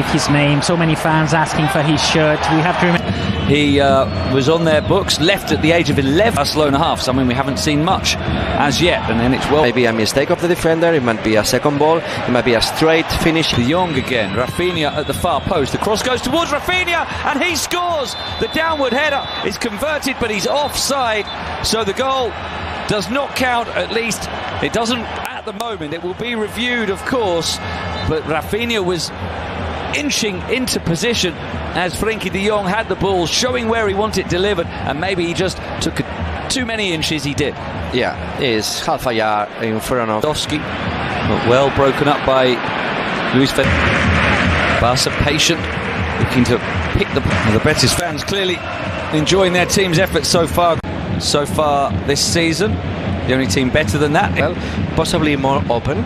with his name, so many fans asking for his shirt. We have to remember he was on their books, left at the age of 11. Barcelona half, something we haven't seen much as yet, and then it's maybe a mistake of the defender, it might be a second ball, it might be a straight finish. De Jong again, Rafinha at the far post, the cross goes towards Rafinha and he scores. The downward header is converted, but he's offside, so the goal does not count. At least it doesn't at the moment. It will be reviewed, of course, but Rafinha was inching into position as Frenkie de Jong had the ball, showing where he wanted it delivered, and maybe he just took too many inches. He did. Yeah, he's half a yard in front of Lewandowski, but well broken up by Luis Barca, patient, looking to pick the Betis fans clearly enjoying their team's efforts so far this season. The only team better than that. Well, possibly more open,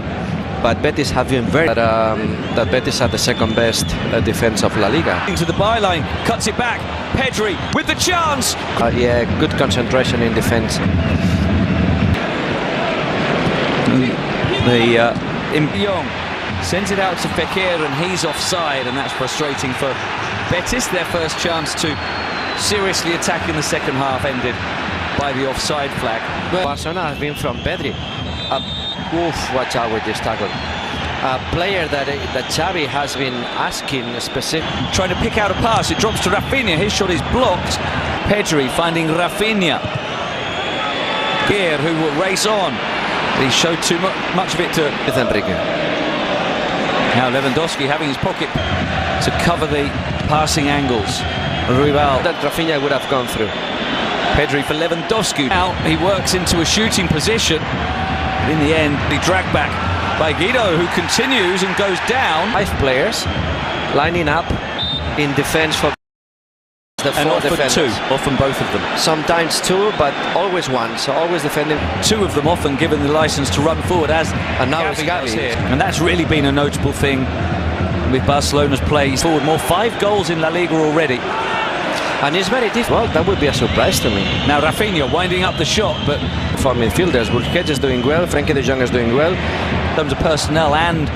but Betis have been very that Betis are the second best defense of La Liga. Into the byline, cuts it back. Pedri with the chance. Yeah, good concentration in defense. Young sends it out to Fekir and he's offside, and that's frustrating for Betis. Their first chance to seriously attack in the second half ended by the offside flag. Barcelona has been from Pedri. Watch out with this tackle. A player that Xavi has been asking specific. Trying to pick out a pass, it drops to Rafinha. His shot is blocked. Pedri finding Rafinha. Gear, who will race on. He showed too much of it to Enrique. Now Lewandowski having his pocket to cover the passing angles. Ruibal. That Rafinha would have gone through. Pedri for Lewandowski. Now he works into a shooting position. In the end, he dragged back by Guido, who continues and goes down. 5 players lining up in defense for the 4 defenders. 2, often both of them. Sometimes 2, but always 1. So always defending. 2 of them often given the license to run forward, as and now it's Gavi here. And that's really been a notable thing with Barcelona's play forward. More 5 goals in La Liga already. And it's very difficult. Well, that would be a surprise to me. Now Rafinha winding up the shot, but for midfielders, Busquets is doing well, Frenkie de Jong is doing well. In terms of personnel and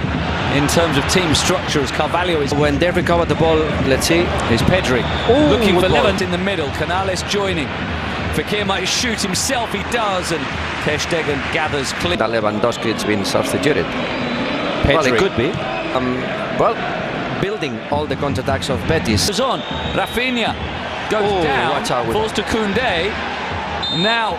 in terms of team structure, as Carvalho is. When they recover the ball, let's see. Is Pedri looking for Levant in the middle. Canales joining. Fekir might shoot himself, he does, and Ter Stegen gathers clear. That Lewandowski has been substituted. Pedri. Well, it could be. Building all the counterattacks of Betis. Goes on. Rafinha goes down, falls to Koundé. Now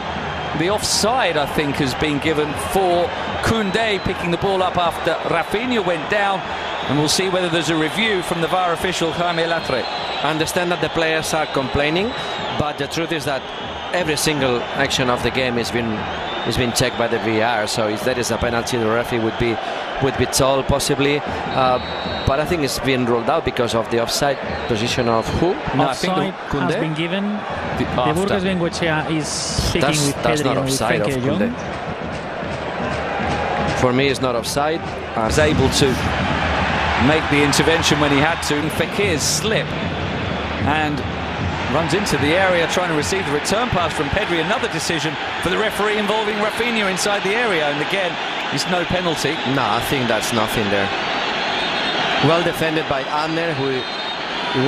the offside, I think, has been given for Koundé picking the ball up after Rafinha went down, and we'll see whether there's a review from the VAR official Jaime Latre. I understand that the players are complaining, but the truth is that every single action of the game has been checked by the VAR. So if there is a penalty, the referee would be told possibly. But I think it's been ruled out because of the offside position of who? No, offside has been given. The Burgos Bengoechea is speaking with Pedri. That's not offside of Koundé. For me, it's not offside. Was able to make the intervention when he had to. Fekir's slip and runs into the area trying to receive the return pass from Pedri. Another decision for the referee involving Rafinha inside the area, and again, it's no penalty. No, I think that's nothing there. Well defended by Adner, who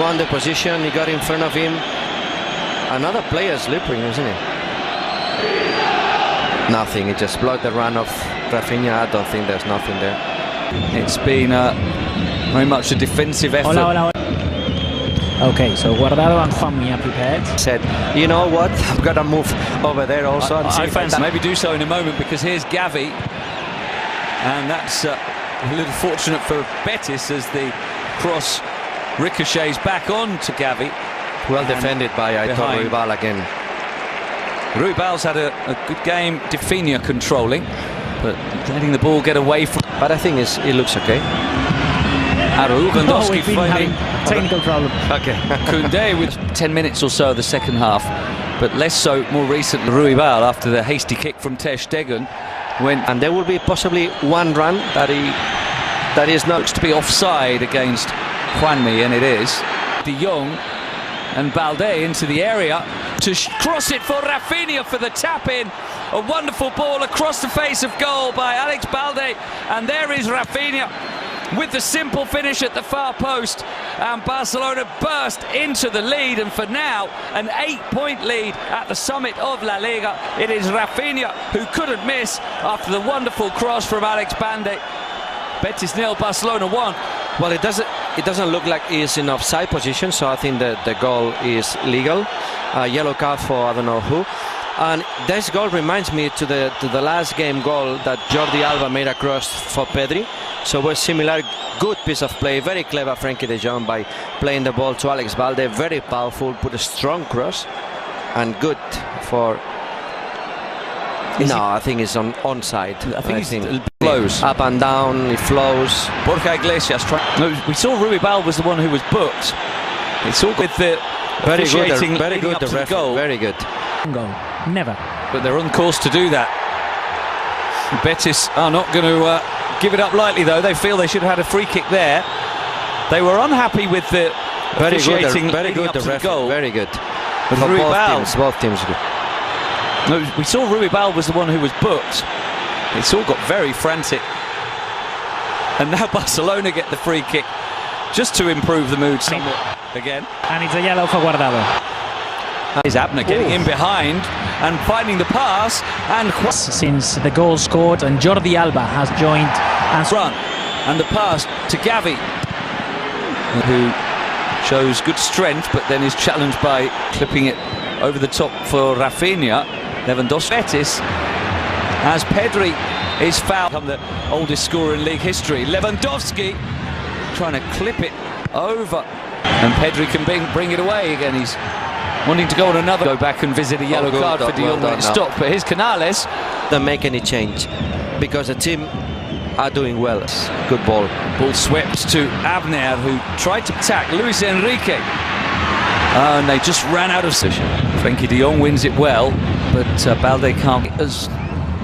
won the position. He got in front of him. Another player slipping, isn't it? Nothing. He just blocked the run of Rafinha. I don't think there's nothing there. It's been very much a defensive effort. Hola. Okay, so Guardado and Juanmi are prepared. Said, you know what? I'm gonna move over there also. I fancy maybe do so in a moment, because here's Gavi, and that's a little fortunate for Betis as the cross ricochets back on to Gavi. Well defended by Ruibal again. Ruibal's had a good game. Rafinha controlling, but letting the ball get away from. But I think it looks okay. Lewandowski finding technical problem. Okay. Koundé with 10 minutes or so of the second half, but less so more recently. Ruibal, after the hasty kick from Ter Stegen, and there will be possibly one run that is not to be offside against Juanmi, and it is. De Jong and Balde into the area to cross it for Rafinha for the tap-in. A wonderful ball across the face of goal by Alex Balde, and there is Rafinha with the simple finish at the far post, and Barcelona burst into the lead, and for now an 8-point lead at the summit of La Liga. It is Rafinha who couldn't miss after the wonderful cross from Alex Bande. Betis 0, Barcelona 1. Well, it doesn't look like he's in offside position, so I think that the goal is legal. Yellow card for I don't know who. And this goal reminds me to the last game goal that Jordi Alba made across for Pedri. So it was similar, good piece of play, very clever Frenkie de Jong by playing the ball to Alex Balde, very powerful, put a strong cross, and good for. I think it's onside. I think it flows up and down. It flows. Borja Iglesias. No, we saw Ruibal was the one who was booked. It's all with the very good. Very good. The goal. Very good. Goal. Never. But they're on course to do that. Betis are not going to give it up lightly, though. They feel they should have had a free kick there. They were unhappy with the officiating. Very good. The goal. Very good. But Both teams good. No, we saw Ruibal was the one who was booked. It's all got very frantic. And now Barcelona get the free kick just to improve the mood somewhat again. And it's a yellow for Guardado. Is Abner getting in behind and finding the pass, and since the goal scored, and Jordi Alba has joined and run, and the pass to Gavi, who shows good strength but then is challenged by clipping it over the top for Rafinha. Lewandowski. Betis, as Pedri is fouled, become the oldest scorer in league history. Lewandowski trying to clip it over, and Pedri can bring it away again. He's wanting to go on another. Go back and visit a yellow card for De Jong when it stopped, but here's Canales. Don't make any change because the team are doing well. Good ball. Ball swept to Abner, who tried to attack Luis Enrique. And they just ran out of position. Frenkie de Jong wins it well, but Balde can't get us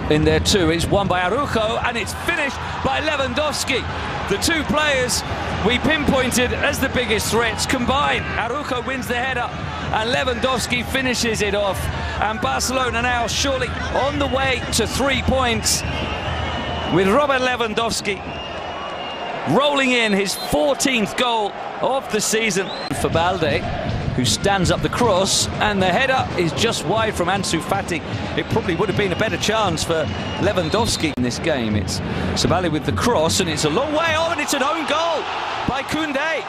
in there too. It's won by Araujo, and it's finished by Lewandowski. The two players we pinpointed as the biggest threats combine. Araujo wins the header, and Lewandowski finishes it off. And Barcelona now surely on the way to 3 points, with Robert Lewandowski rolling in his 14th goal of the season for Balde, who stands up the cross, and the header is just wide from Ansu Fati. It probably would have been a better chance for Lewandowski in this game. It's Sabali with the cross, and it's a long way on, and it's an own goal by Koundé.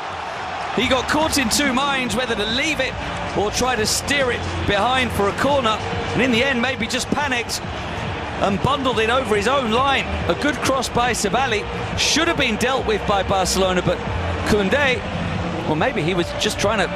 He got caught in two minds whether to leave it or try to steer it behind for a corner, and in the end maybe just panicked and bundled it over his own line. A good cross by Sabali, should have been dealt with by Barcelona, but Koundé, well, maybe he was just trying to